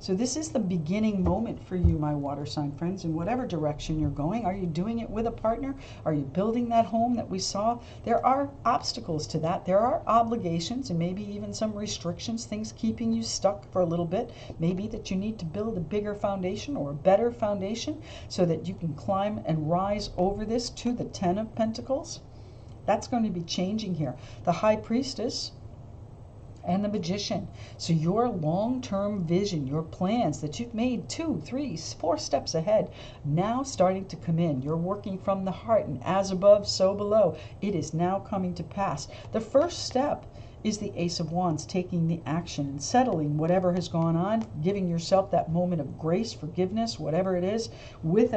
So this is the beginning moment for you, my water sign friends, in whatever direction you're going. Are you doing it with a partner? Are you building that home that we saw? There are obstacles to that. There are obligations and maybe even some restrictions, things keeping you stuck for a little bit. Maybe that you need to build a bigger foundation or a better foundation so that you can climb and rise over this to the Ten of Pentacles. That's going to be changing here. The High Priestess and the Magician. So your long-term vision, your plans that you've made 2, 3, 4 steps ahead, now starting to come in. You're working from the heart, and as above, so below. It is now coming to pass. The first step is the Ace of Wands, taking the action and settling whatever has gone on, giving yourself that moment of grace, forgiveness, whatever it is, with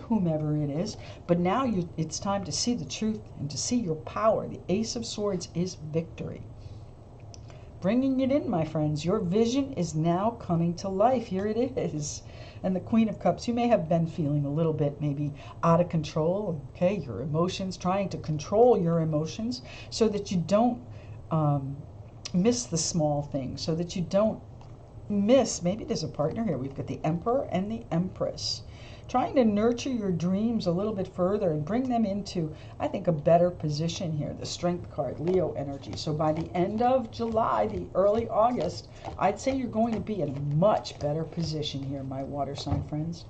whomever it is. But now it's time to see the truth and to see your power. The Ace of Swords is victory. Bringing it in, my friends. Your vision is now coming to life. Here it is. And the Queen of Cups, you may have been feeling a little bit maybe out of control, okay? Your emotions, trying to control your emotions so that you don't miss the small things, so that you don't miss, maybe there's a partner here. We've got the Emperor and the Empress. Trying to nurture your dreams a little bit further and bring them into, I think, a better position here. The Strength card, Leo energy. So by the end of July, the early August, I'd say you're going to be in a much better position here, my water sign friends.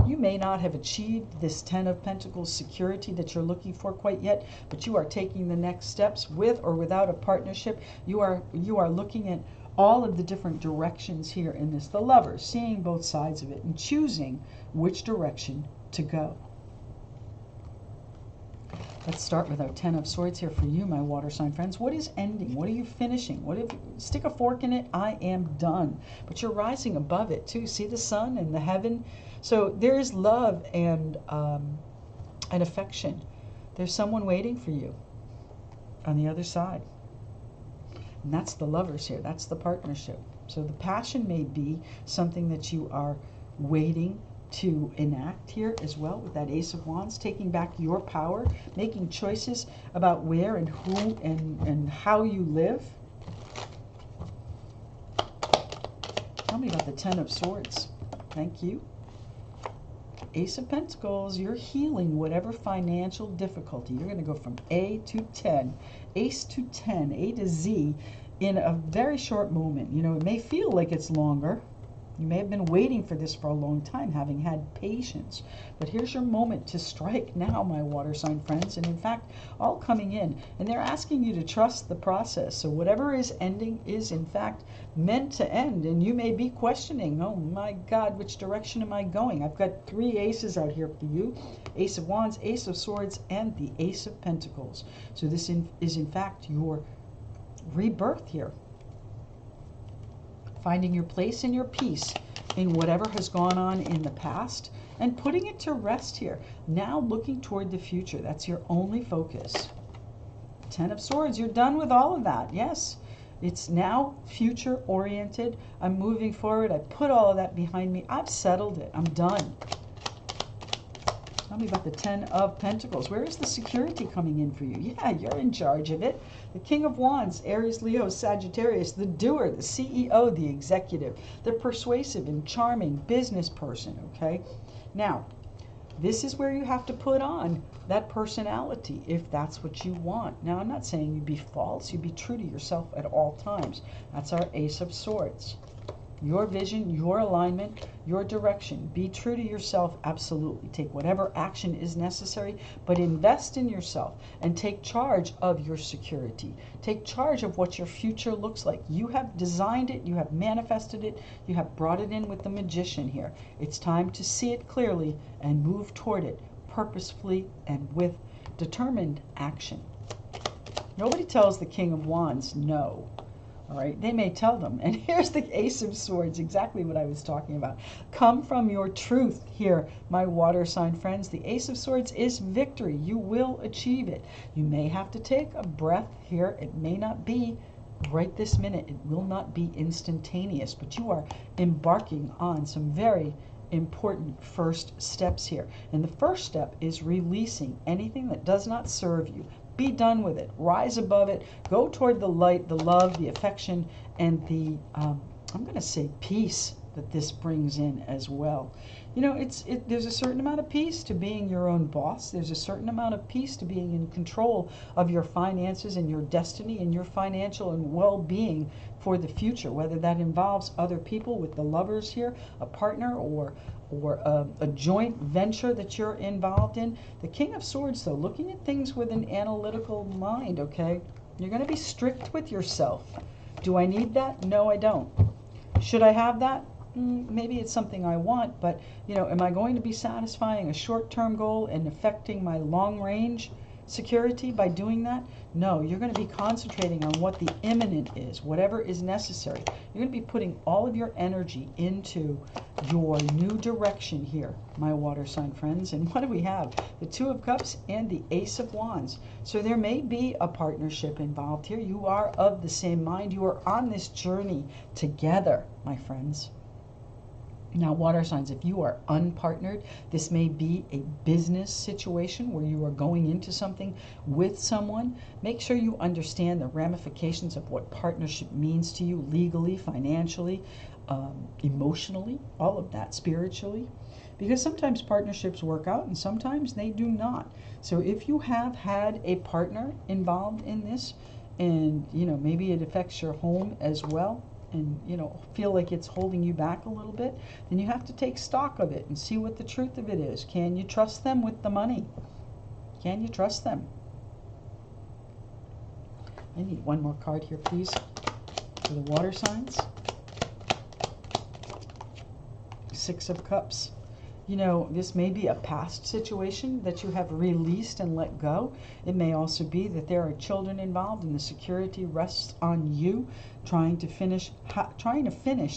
You may not have achieved this 10 of Pentacles security that you're looking for quite yet, but you are taking the next steps with or without a partnership. You are looking at all of the different directions here in this. The Lovers, seeing both sides of it and choosing which direction to go. Let's start with our 10 of Swords here for you, my water sign friends. What is ending? What are you finishing? What if stick a fork in it? I am done. But you're rising above it too. See the sun and the heaven? So there is love and affection. There's someone waiting for you on the other side. And that's the Lovers here. That's the partnership. So the passion may be something that you are waiting to enact here as well with that Ace of Wands, taking back your power, making choices about where and who and how you live. Tell me about the 10 of Swords. Thank you. Ace of Pentacles, you're healing whatever financial difficulty. You're going to go from A to 10, Ace to 10, A to Z in a very short moment. You know, it may feel like it's longer. You may have been waiting for this for a long time, having had patience. But here's your moment to strike now, my water sign friends. And in fact, all coming in. And they're asking you to trust the process. So whatever is ending is in fact meant to end. And you may be questioning, oh my God, which direction am I going? I've got 3 aces out here for you. Ace of Wands, Ace of Swords, and the Ace of Pentacles. So this is in fact your rebirth here. Finding your place and your peace in whatever has gone on in the past and putting it to rest here. Now looking toward the future. That's your only focus. 10 of Swords, you're done with all of that. Yes, it's now future oriented. I'm moving forward. I put all of that behind me. I've settled it. I'm done. Tell me about the 10 of Pentacles. Where is the security coming in for you? Yeah, you're in charge of it. The King of Wands, Aries, Leo, Sagittarius, the doer, the CEO, the executive, the persuasive and charming business person, okay? Now, this is where you have to put on that personality if that's what you want. Now, I'm not saying you be false. You be true to yourself at all times. That's our Ace of Swords. Your vision, your alignment, your direction. Be true to yourself, absolutely. Take whatever action is necessary, but invest in yourself and take charge of your security. Take charge of what your future looks like. You have designed it, you have manifested it, you have brought it in with the Magician here. It's time to see it clearly and move toward it purposefully and with determined action. Nobody tells the King of Wands no. All right, they may tell them. And here's the Ace of Swords, exactly what I was talking about. Come from your truth here, my water sign friends. The Ace of Swords is victory. You will achieve it. You may have to take a breath here. It may not be right this minute. It will not be instantaneous, but you are embarking on some very important first steps here. And the first step is releasing anything that does not serve you. Be done with it. Rise above it. Go toward the light, the love, the affection, and the, I'm going to say peace that this brings in as well. You know, there's a certain amount of peace to being your own boss. There's a certain amount of peace to being in control of your finances and your destiny and your financial and well-being for the future, whether that involves other people with the Lovers here, a partner, or a joint venture that you're involved in. The King of Swords, though, looking at things with an analytical mind, okay? You're going to be strict with yourself. Do I need that? No, I don't. Should I have that? Maybe it's something I want, but, you know, am I going to be satisfying a short-term goal and affecting my long range security by doing that? No, you're going to be concentrating on what the imminent is, whatever is necessary. You're going to be putting all of your energy into your new direction here, my water sign friends. And what do we have? The Two of Cups and the Ace of Wands. So there may be a partnership involved here. You are of the same mind. You are on this journey together, my friends. Now, water signs, if you are unpartnered, this may be a business situation where you are going into something with someone. Make sure you understand the ramifications of what partnership means to you legally, financially, emotionally, all of that, spiritually. Because sometimes partnerships work out and sometimes they do not. So if you have had a partner involved in this and, maybe it affects your home as well, and feel like it's holding you back a little bit, then you have to take stock of it and see what the truth of it is. Can you trust them with the money? Can you trust them? I need one more card here, please, for the water signs. Six of Cups. This may be a past situation that you have released and let go. It may also be that there are children involved and the security rests on you trying to finish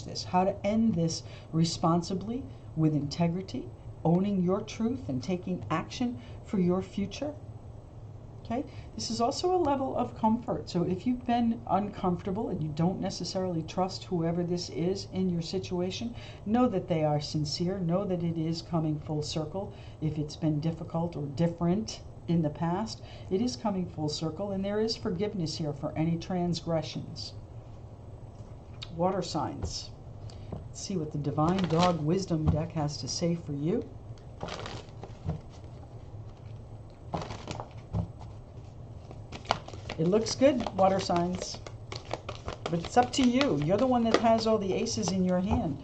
this, how to end this responsibly with integrity, owning your truth and taking action for your future. Okay? This is also a level of comfort. So if you've been uncomfortable and you don't necessarily trust whoever this is in your situation, know that they are sincere. Know that it is coming full circle. If it's been difficult or different in the past, it is coming full circle, and there is forgiveness here for any transgressions. Water signs. Let's see what the Divine Dog Wisdom deck has to say for you. It looks good, water signs, but it's up to you. You're the one that has all the aces in your hand.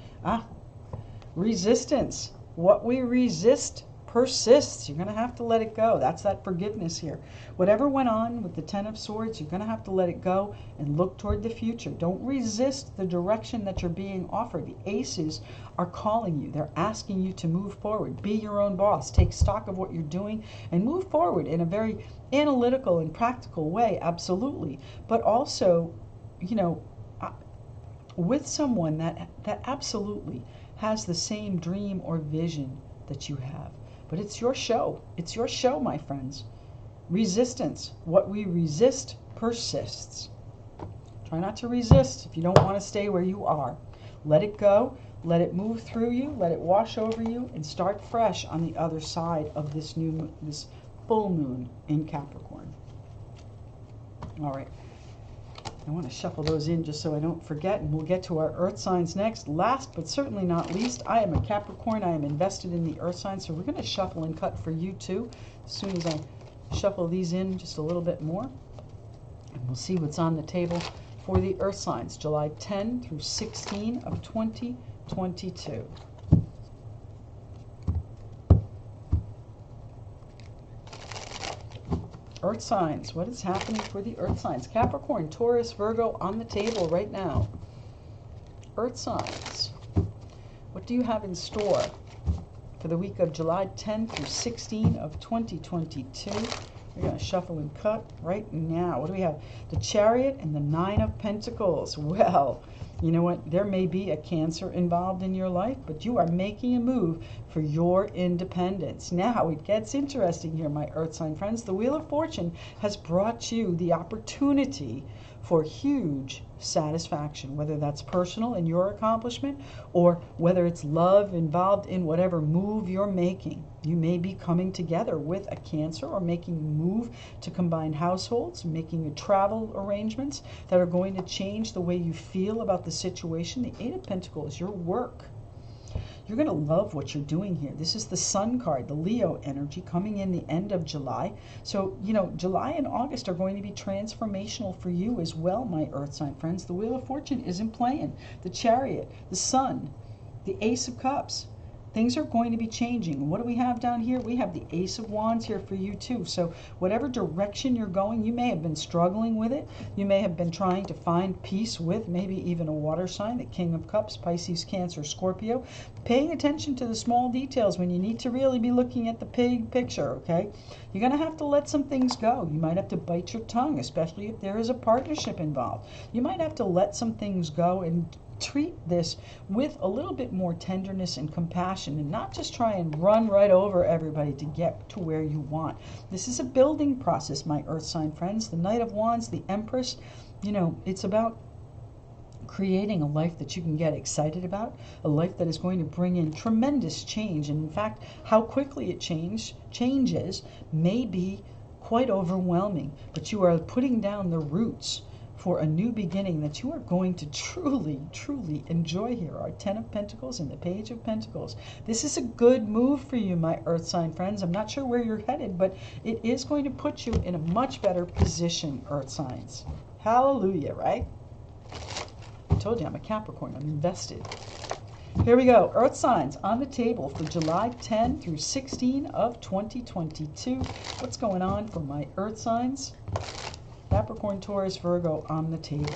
Resistance. What we resist persists. You're going to have to let it go. That's that forgiveness here. Whatever went on with the Ten of Swords, you're going to have to let it go and look toward the future. Don't resist the direction that you're being offered. The aces are calling you. They're asking you to move forward. Be your own boss. Take stock of what you're doing and move forward in a very analytical and practical way, absolutely. But also, with someone that absolutely has the same dream or vision that you have. But it's your show. It's your show, my friends. Resistance. What we resist persists. Try not to resist if you don't want to stay where you are. Let it go. Let it move through you. Let it wash over you and start fresh on the other side of this full moon in Capricorn. All right. I want to shuffle those in just so I don't forget, and we'll get to our earth signs next. Last but certainly not least, I am a Capricorn. I am invested in the earth signs, so we're going to shuffle and cut for you too as soon as I shuffle these in just a little bit more. And we'll see what's on the table for the earth signs, July 10 through 16 of 2022. Earth signs. What is happening for the earth signs? Capricorn, Taurus, Virgo on the table right now. Earth signs. What do you have in store for the week of July 10 through 16 of 2022? We're going to shuffle and cut right now. What do we have? The Chariot and the Nine of Pentacles. Well, you know what? There may be a Cancer involved in your life, but you are making a move for your independence. Now, it gets interesting here, my earth sign friends. The Wheel of Fortune has brought you the opportunity for huge satisfaction, whether that's personal in your accomplishment or whether it's love involved in whatever move you're making. You may be coming together with a Cancer or making a move to combine households, making travel arrangements that are going to change the way you feel about the situation. The Eight of Pentacles, your work. You're going to love what you're doing here. This is the Sun card, the Leo energy coming in the end of July. So, July and August are going to be transformational for you as well, my earth sign friends. The Wheel of Fortune isn't playing. The Chariot, the Sun, the Ace of Cups, things are going to be changing. What do we have down here? We have the Ace of Wands here for you too. So whatever direction you're going, you may have been struggling with it. You may have been trying to find peace with maybe even a water sign, the King of Cups, Pisces, Cancer, Scorpio. Paying attention to the small details when you need to really be looking at the big picture, okay? You're going to have to let some things go. You might have to bite your tongue, especially if there is a partnership involved. You might have to let some things go and treat this with a little bit more tenderness and compassion, and not just try and run right over everybody to get to where you want. This is a building process, my earth sign friends. The Knight of Wands, the Empress, you know, it's about creating a life that you can get excited about, a life that is going to bring in tremendous change. And in fact, how quickly it changes may be quite overwhelming, but you are putting down the roots for a new beginning that you are going to truly, truly enjoy here. Our Ten of Pentacles and the Page of Pentacles. This is a good move for you, my earth sign friends. I'm not sure where you're headed, but it is going to put you in a much better position, earth signs. Hallelujah, right? I told you I'm a Capricorn. I'm invested. Here we go. Earth signs on the table for July 10 through 16 of 2022. What's going on for my earth signs? Capricorn, Taurus, Virgo on the table.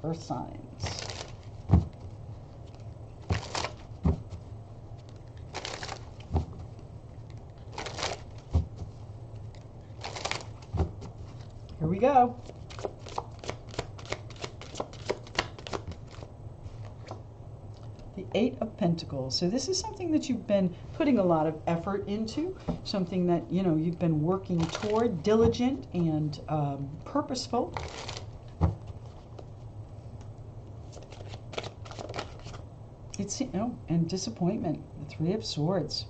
Earth signs. Here we go. The Eight of Pentacles. So this is something that you've been putting a lot of effort into, something that, you know, you've been working toward, diligent and purposeful. It's, you know, and disappointment, the Three of Swords.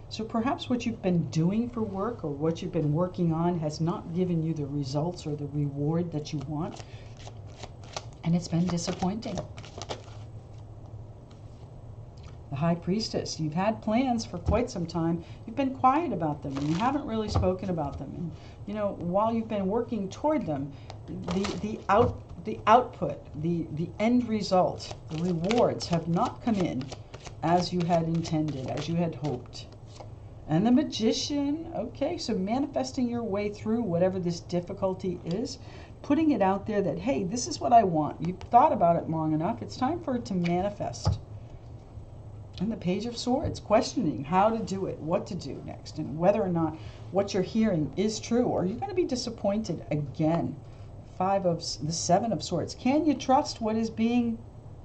So perhaps what you've been doing for work or what you've been working on has not given you the results or the reward that you want, and it's been disappointing. The High Priestess. You've had plans for quite some time. You've been quiet about them, and you haven't really spoken about them. And, you know, while you've been working toward them, the output, the end result, the rewards have not come in as you had intended, as you had hoped. And the Magician. Okay, so manifesting your way through whatever this difficulty is, putting it out there that, hey, this is what I want. You've thought about it long enough. It's time for it to manifest. And the Page of Swords, questioning how to do it, what to do next, and whether or not what you're hearing is true, or you're going to be disappointed again. The Seven of Swords. Can you trust what is being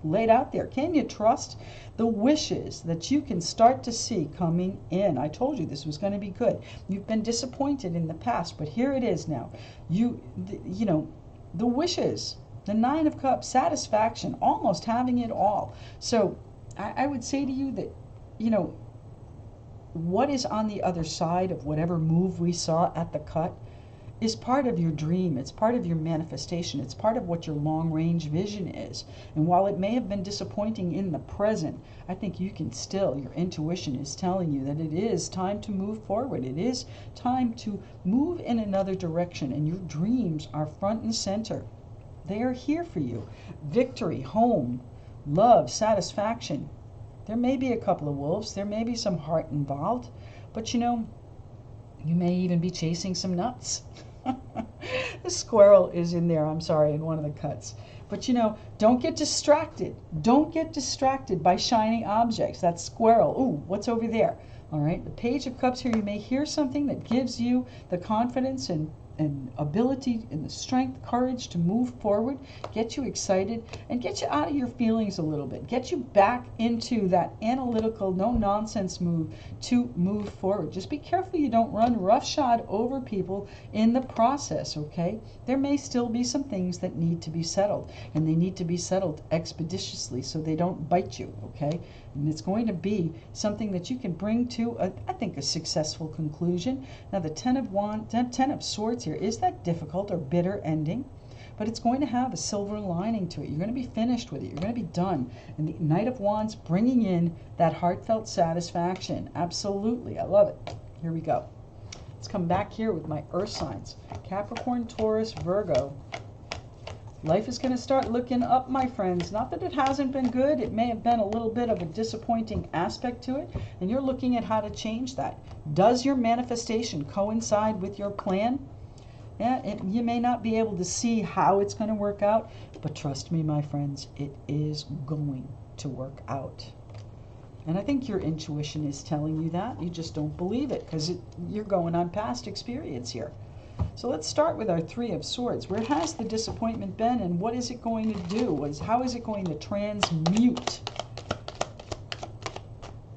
laid out there? Can you trust the wishes that you can start to see coming in? I told you this was going to be good. You've been disappointed in the past, but here it is now. You know, the wishes, the Nine of Cups, satisfaction, almost having it all. So I would say to you that, you know, what is on the other side of whatever move we saw at the cut is part of your dream. It's part of your manifestation. It's part of what your long-range vision is. And while it may have been disappointing in the present, I think you can still, your intuition is telling you that it is time to move forward. It is time to move in another direction, and your dreams are front and center. They are here for you. Victory, home, love, satisfaction. There may be a couple of wolves. There may be some heart involved. But, you know, you may even be chasing some nuts. The squirrel is in there, I'm sorry, in one of the cuts. But, you know, don't get distracted. Don't get distracted by shiny objects. That squirrel. Ooh, what's over there? All right, the Page of Cups here, you may hear something that gives you the confidence and ability and the strength, courage to move forward, get you excited, and get you out of your feelings a little bit. Get you back into that analytical, no-nonsense move to move forward. Just be careful you don't run roughshod over people in the process, okay? There may still be some things that need to be settled, and they need to be settled expeditiously so they don't bite you, okay? And it's going to be something that you can bring to, I think, a successful conclusion. Now, the Ten of Swords here is that difficult or bitter ending, but it's going to have a silver lining to it. You're going to be finished with it. You're going to be done. And the Knight of Wands bringing in that heartfelt satisfaction. Absolutely. I love it. Here we go. Let's come back here with my earth signs. Capricorn, Taurus, Virgo Life is going to start looking up, my friends. Not that it hasn't been good. It may have been a little bit of a disappointing aspect to it, and you're looking at how to change that. Does your manifestation coincide with your plan? Yeah, you may not be able to see how it's going to work out, but trust me, my friends, it is going to work out. And I think your intuition is telling you that. You just don't believe it because you're going on past experience here. So let's start with our Three of Swords. Where has the disappointment been, and what is it going to do? How is it going to transmute?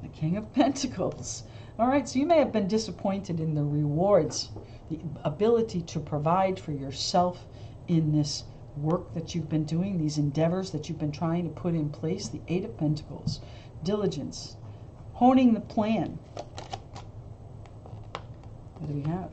The King of Pentacles. All right, so you may have been disappointed in the rewards, the ability to provide for yourself in this work that you've been doing, these endeavors that you've been trying to put in place. The Eight of Pentacles. Diligence. Honing the plan. What do we have?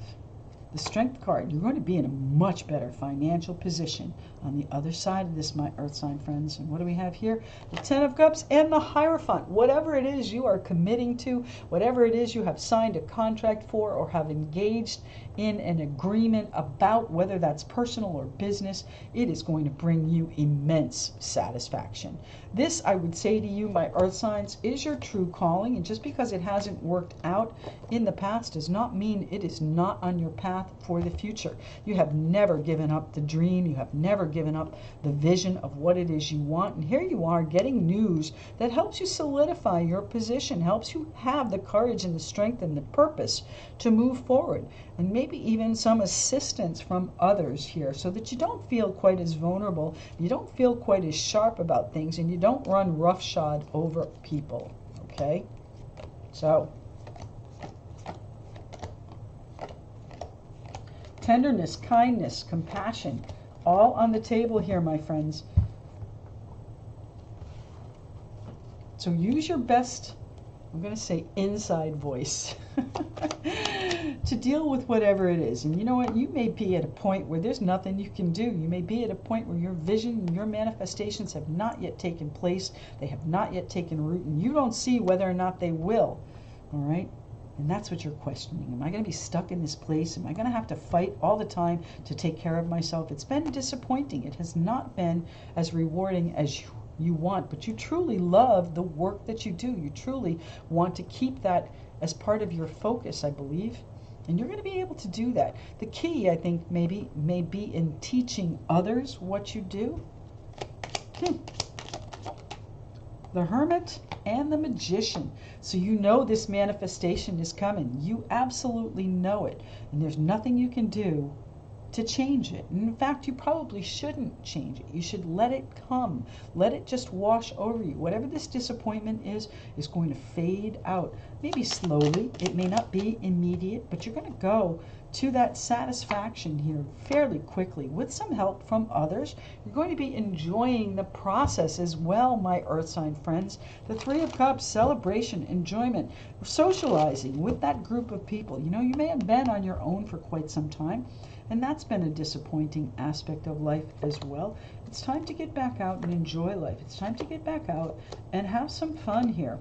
The Strength card. You're going to be in a much better financial position on the other side of this, my earth sign friends. And what do we have here? The Ten of Cups and the Hierophant. Whatever it is you are committing to, whatever it is you have signed a contract for or have engaged in an agreement about, whether that's personal or business, it is going to bring you immense satisfaction. This, I would say to you, my earth signs, is your true calling. And just because it hasn't worked out in the past does not mean it is not on your path for the future. You have never given up the dream. You have never given up the vision of what it is you want. And here you are getting news that helps you solidify your position, helps you have the courage and the strength and the purpose to move forward. And maybe even some assistance from others here so that you don't feel quite as vulnerable, you don't feel quite as sharp about things, and you don't run roughshod over people. Okay? So, tenderness, kindness, compassion, all on the table here, my friends. So use your best, I'm going to say inside voice, to deal with whatever it is. And you know what? You may be at a point where there's nothing you can do. You may be at a point where your vision and your manifestations have not yet taken place. They have not yet taken root, and you don't see whether or not they will. All right? And that's what you're questioning. Am I going to be stuck in this place? Am I going to have to fight all the time to take care of myself? It's been disappointing. It has not been as rewarding as you want, but you truly love the work that you do. You truly want to keep that as part of your focus, I believe. And you're going to be able to do that. The key, I think, may be in teaching others what you do. The Hermit and the Magician. So you know this manifestation is coming. You absolutely know it. And there's nothing you can do to change it. And in fact, you probably shouldn't change it. You should let it come. Let it just wash over you. Whatever this disappointment is going to fade out. Maybe slowly. It may not be immediate, but you're going to go to that satisfaction here fairly quickly with some help from others. You're going to be enjoying the process as well, my earth sign friends. The Three of Cups, celebration, enjoyment, socializing with that group of people. You know, you may have been on your own for quite some time, and that's been a disappointing aspect of life as well. It's time to get back out and enjoy life. It's time to get back out and have some fun here.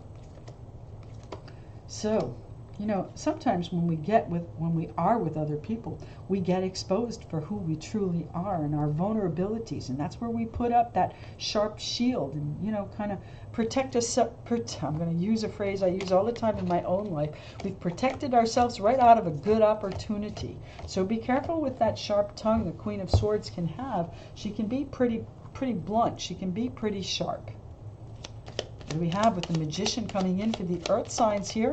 So, you know, sometimes when we are with other people, we get exposed for who we truly are and our vulnerabilities, and that's where we put up that sharp shield and, you know, kind of protect us. I'm going to use a phrase I use all the time in my own life. We've protected ourselves right out of a good opportunity. So be careful with that sharp tongue the Queen of Swords can have. She can be pretty blunt. She can be pretty sharp. What do we have with the Magician coming in for the earth signs here?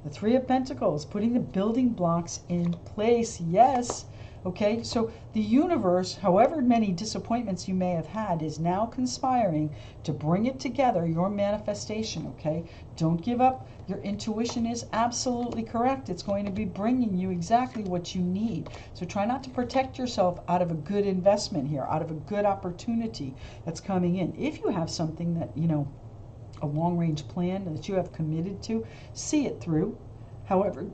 The Three of Pentacles, putting the building blocks in place. Yes. Okay, so the universe, however many disappointments you may have had, is now conspiring to bring it together, your manifestation, okay? Don't give up. Your intuition is absolutely correct. It's going to be bringing you exactly what you need. So try not to protect yourself out of a good investment here, out of a good opportunity that's coming in. If you have something that, you know, a long-range plan that you have committed to, see it through. However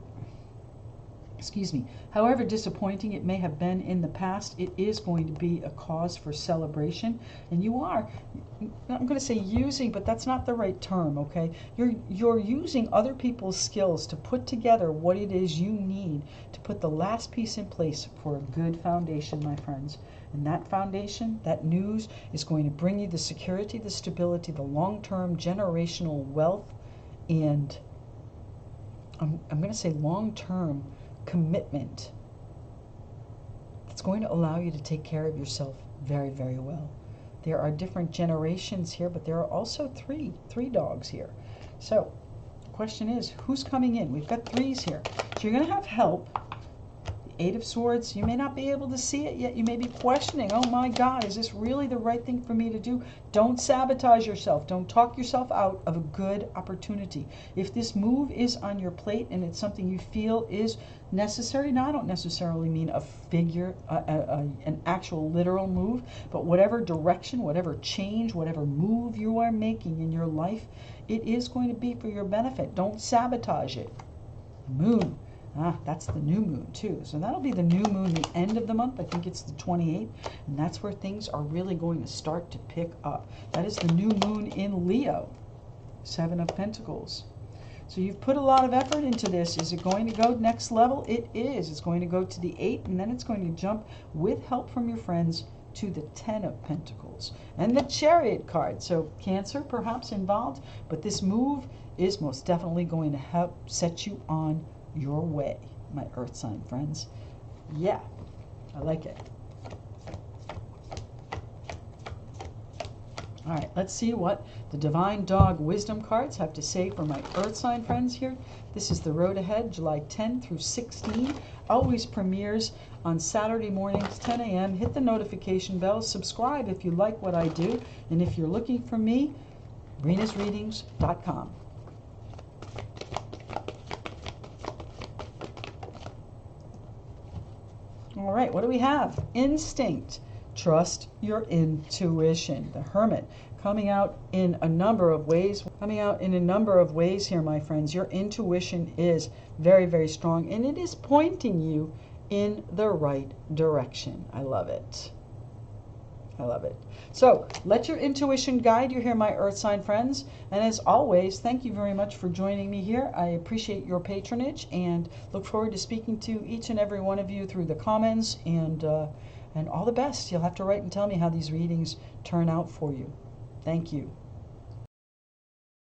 disappointing it may have been in the past, it is going to be a cause for celebration. And you are, I'm going to say using, but that's not the right term, okay? You're using other people's skills to put together what it is you need to put the last piece in place for a good foundation, my friends. And that foundation, that news, is going to bring you the security, the stability, the long-term generational wealth, and I'm going to say long-term commitment. It's going to allow you to take care of yourself very, very well. There are different generations here, but there are also three dogs here. So the question is, who's coming in? We've got threes here. So you're going to have help. The Eight of Swords, you may not be able to see it yet. You may be questioning, oh my God, is this really the right thing for me to do? Don't sabotage yourself. Don't talk yourself out of a good opportunity. If this move is on your plate and it's something you feel is necessary, now I don't necessarily mean a figure, an actual literal move, but whatever direction, whatever change, whatever move you are making in your life, it is going to be for your benefit. Don't sabotage it. Moon. That's the new moon too. So that'll be the new moon, the end of the month. I think it's the 28th. And that's where things are really going to start to pick up. That is the new moon in Leo. Seven of Pentacles. So you've put a lot of effort into this. Is it going to go next level? It is. It's going to go to the 8, and then it's going to jump with help from your friends to the 10 of Pentacles. And the Chariot card. So Cancer perhaps involved, but this move is most definitely going to help set you on your way, my earth sign friends. Yeah, I like it. All right, let's see what the Divine Dog Wisdom cards have to say for my earth sign friends here. This is the road ahead, July 10 through 16. Always premieres on Saturday mornings, 10 a.m. Hit the notification bell. Subscribe if you like what I do. And if you're looking for me, rinasreadings.com. All right, what do we have? Instinct. Trust your intuition. The Hermit coming out in a number of ways. Here, my friends. Your intuition is very, very strong, and it is pointing you in the right direction. I love it. I love it. So let your intuition guide you here, my earth sign friends. And as always, thank you very much for joining me here. I appreciate your patronage and look forward to speaking to each and every one of you through the comments, and all the best. You'll have to write and tell me how these readings turn out for you. Thank you.